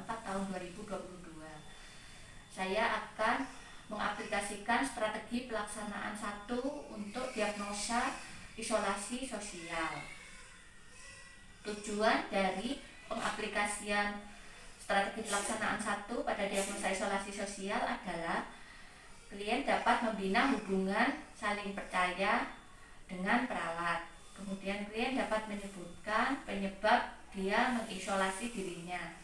4 tahun 2022. Saya akan mengaplikasikan strategi pelaksanaan 1 untuk diagnosa isolasi sosial. Tujuan dari pengaplikasian strategi pelaksanaan 1 pada diagnosa isolasi sosial adalah klien dapat membina hubungan saling percaya dengan perawat. Kemudian klien dapat menyebutkan penyebab dia mengisolasi dirinya.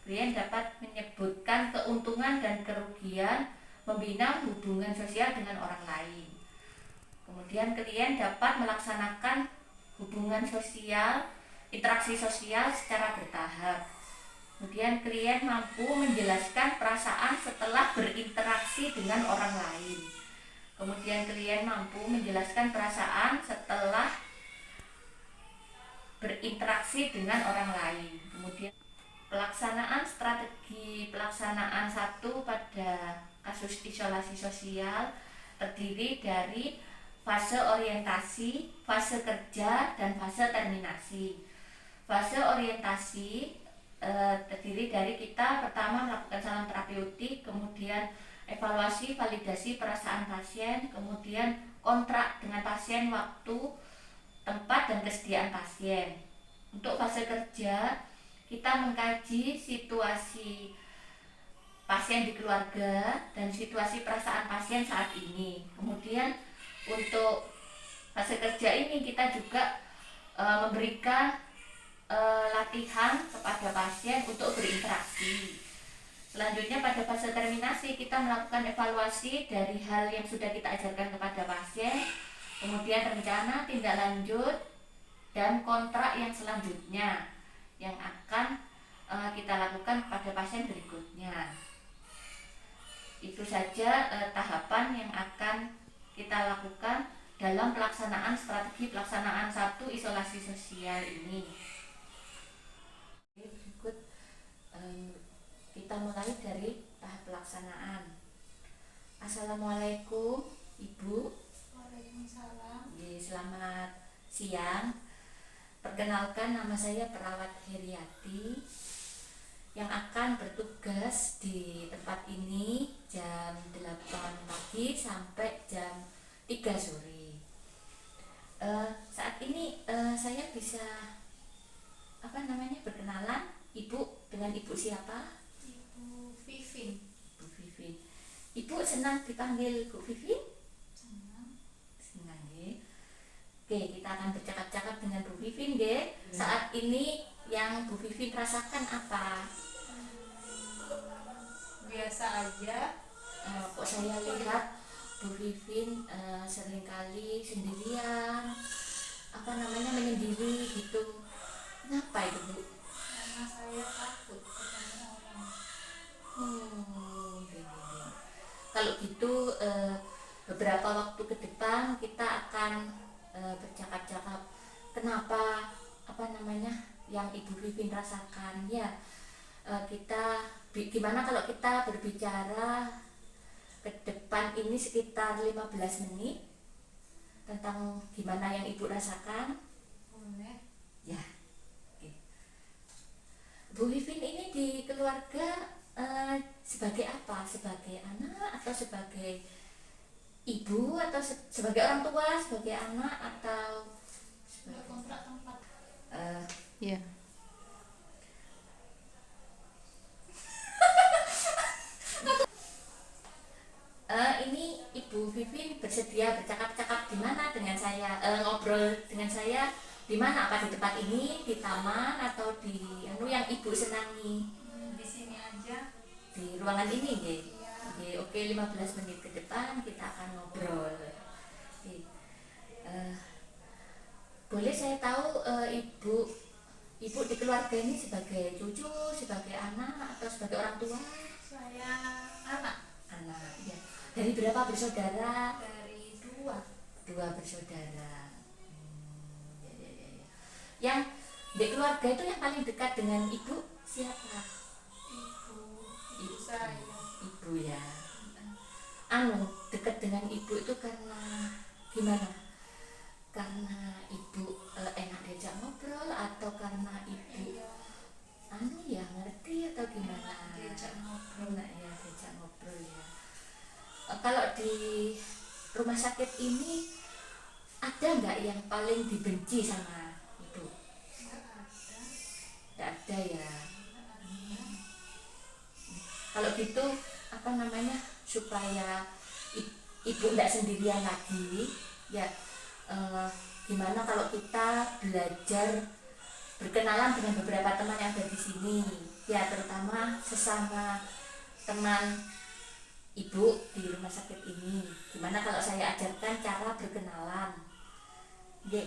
Klien dapat menyebutkan keuntungan dan kerugian membina hubungan sosial dengan orang lain. Kemudian klien dapat melaksanakan hubungan sosial, interaksi sosial secara bertahap. Kemudian klien mampu menjelaskan perasaan setelah berinteraksi dengan orang lain. Kemudian klien mampu menjelaskan perasaan setelah berinteraksi dengan orang lain. Kemudian pelaksanaan strategi pelaksanaan 1 pada kasus isolasi sosial terdiri dari fase orientasi, fase kerja, dan fase terminasi. Fase orientasi terdiri dari kita pertama melakukan salam terapeutik, kemudian evaluasi validasi perasaan pasien, kemudian kontrak dengan pasien waktu, tempat, dan kesediaan pasien. Untuk fase kerja, kita mengkaji situasi pasien di keluarga dan situasi perasaan pasien saat ini. Kemudian untuk fase kerja ini kita juga memberikan latihan kepada pasien untuk berinteraksi. Selanjutnya pada fase terminasi kita melakukan evaluasi dari hal yang sudah kita ajarkan kepada pasien, kemudian rencana tindak lanjut dan kontrak yang selanjutnya yang akan kita lakukan kepada pasien berikutnya. Itu saja tahapan yang akan kita lakukan dalam pelaksanaan strategi pelaksanaan 1 isolasi sosial ini. Berikut kita mulai dari tahap pelaksanaan. Assalamualaikum Ibu. Waalaikumsalam. Selamat siang. Perkenalkan, nama saya Perawat Heriati yang akan bertugas di tempat ini jam 8 pagi sampai jam 3 sore. Saat ini saya bisa berkenalan Ibu dengan Ibu siapa? Ibu Vivin. Bu Vivin. Ibu senang dipanggil Bu Vivin? Senang. Senang ya. Oke, kita akan bercakap-cakap dengan Bu Vivin ya. Saat ini yang Bu Vivin rasakan apa? Biasa aja. Kok saya lihat Bu Vivin seringkali sendirian, menyendiri gitu. Kenapa itu Bu? Karena saya takut ketemu orang. Gini. Kalau gitu beberapa waktu ke depan kita akan bercakap-cakap kenapa yang Ibu Vivin rasakan ya. Gimana kalau kita berbicara ke depan ini sekitar 15 menit tentang gimana yang Ibu rasakan? Boleh. Ya. Oke. Bu Vivin ini di keluarga sebagai apa? Sebagai anak atau sebagai ibu atau sebagai orang tua, sebagai anak atau Sudah kontrak tempat. Ya. Ini Ibu Vivin bersedia bercakap-cakap di mana dengan saya, ngobrol dengan saya di mana? Apa di tempat ini, di taman atau di yang Ibu senangi? Di sini aja. Di ruangan ini nggih. Ya. Nggih, oke, 15 menit ke depan kita akan ngobrol. Oke. Boleh saya tahu Ibu di keluarga ini sebagai cucu, sebagai anak atau sebagai orang tua? Saya anak Anak, ya. Dari berapa bersaudara? dari 2. 2 bersaudara. Ya. Yang di keluarga itu yang paling dekat dengan Ibu siapa? Ibu saya. Ibu ya. Dekat dengan Ibu itu karena gimana? Karena Ibu enak diajak ngobrol atau karena Ibu Iya. ngerti atau gimana? Kalau di rumah sakit ini ada nggak yang paling dibenci sama ibu? Nggak ada. Nggak ada ya. Kalau gitu apa namanya, supaya ibu nggak sendirian lagi ya, gimana kalau kita belajar berkenalan dengan beberapa teman yang ada di sini ya, terutama sesama teman ibu di rumah sakit ini. Gimana kalau saya ajarkan cara berkenalan? Oke.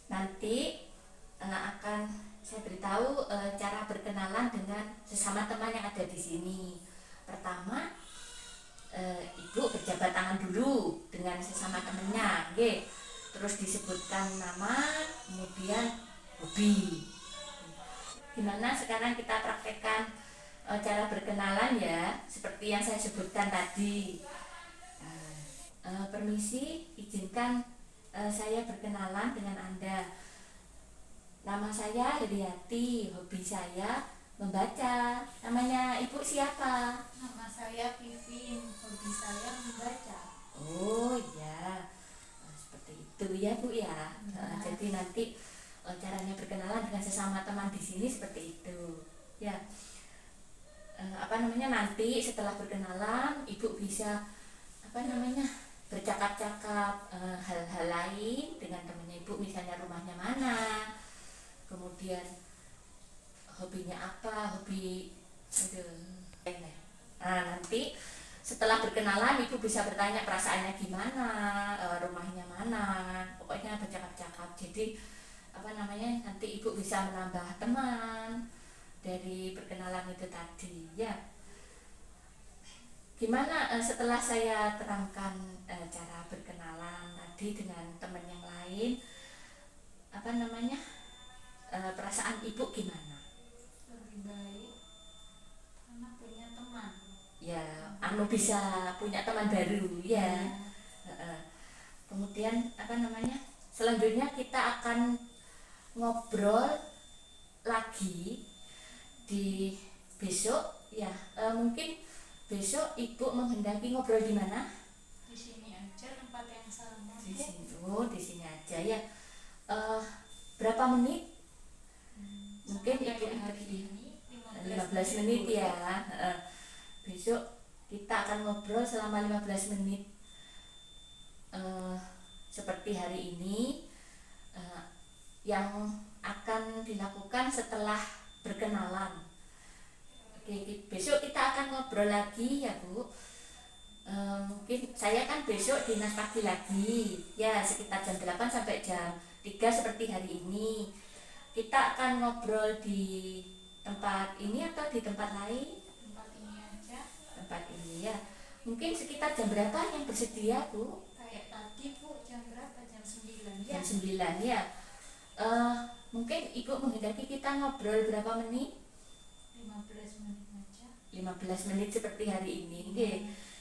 Nanti akan saya beritahu cara berkenalan dengan sesama teman yang ada di sini. Pertama, ibu berjabat tangan dulu dengan sesama temennya, oke. Terus disebutkan nama, kemudian hobi. Gimana sekarang kita praktekkan cara berkenalan ya, seperti yang saya sebutkan tadi. Permisi, izinkan saya berkenalan dengan Anda. Nama saya Heriati, hobi saya membaca. Namanya ibu siapa? Nama saya Vivin, hobi saya membaca. Oh ya, seperti itu ya Bu ya. Jadi nanti caranya berkenalan dengan sesama teman di sini seperti itu ya. Nanti setelah berkenalan ibu bisa bercakap-cakap hal-hal lain dengan temannya ibu, misalnya rumahnya mana, kemudian hobinya apa, nanti setelah berkenalan ibu bisa bertanya perasaannya gimana, rumahnya mana, pokoknya bercakap-cakap. Jadi nanti ibu bisa menambah teman dari perkenalan itu tadi ya. Gimana setelah saya terangkan cara berkenalan tadi dengan teman yang lain, perasaan ibu gimana? Lebih baik karena punya teman. Ya, bisa punya teman baru ya. Kemudian selanjutnya kita akan ngobrol lagi di besok ya. Mungkin besok ibu menghendaki ngobrol di mana? Di sini aja, tempat yang sama. Di sini. Oh, di sini aja ya. Berapa menit? Mungkin Sama ibu kayak hari ini 15 menit ya. Besok kita akan ngobrol selama 15 menit seperti hari ini, yang akan dilakukan setelah berkenalan. Oke, besok kita akan ngobrol lagi ya Bu. Mungkin saya kan besok dinas pagi lagi ya, sekitar jam 8 sampai jam 3 seperti hari ini. Kita akan ngobrol di tempat ini atau di tempat lain? Tempat ini aja. Tempat ini ya. Mungkin sekitar jam berapa yang bersedia Bu? Kayak tadi Bu, jam berapa? Jam 9 ya? Jam 9 ya. Mungkin ibu menghendaki kita ngobrol berapa menit? 15 menit aja. 15 menit seperti hari ini.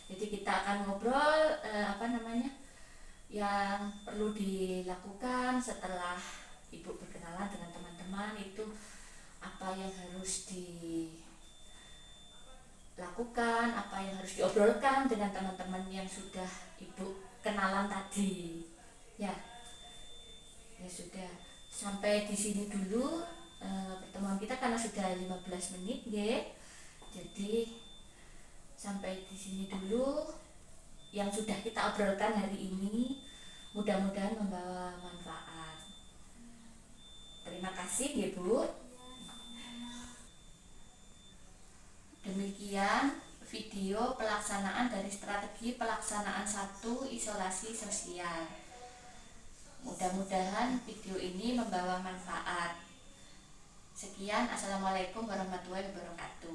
Jadi kita akan ngobrol yang perlu dilakukan setelah ibu berkenalan dengan teman-teman, itu apa yang harus dilakukan, apa yang harus diobrolkan dengan teman-teman yang sudah ibu kenalan tadi ya. Ya sudah, sampai di sini dulu pertemuan kita karena sudah 15 menit ya. Jadi sampai di sini dulu yang sudah kita obrolkan hari ini, mudah-mudahan membawa manfaat. Terima kasih ya Bu. Demikian video pelaksanaan dari strategi pelaksanaan 1 isolasi sosial. Mudah-mudahan video ini membawa manfaat. Sekian, assalamualaikum warahmatullahi wabarakatuh.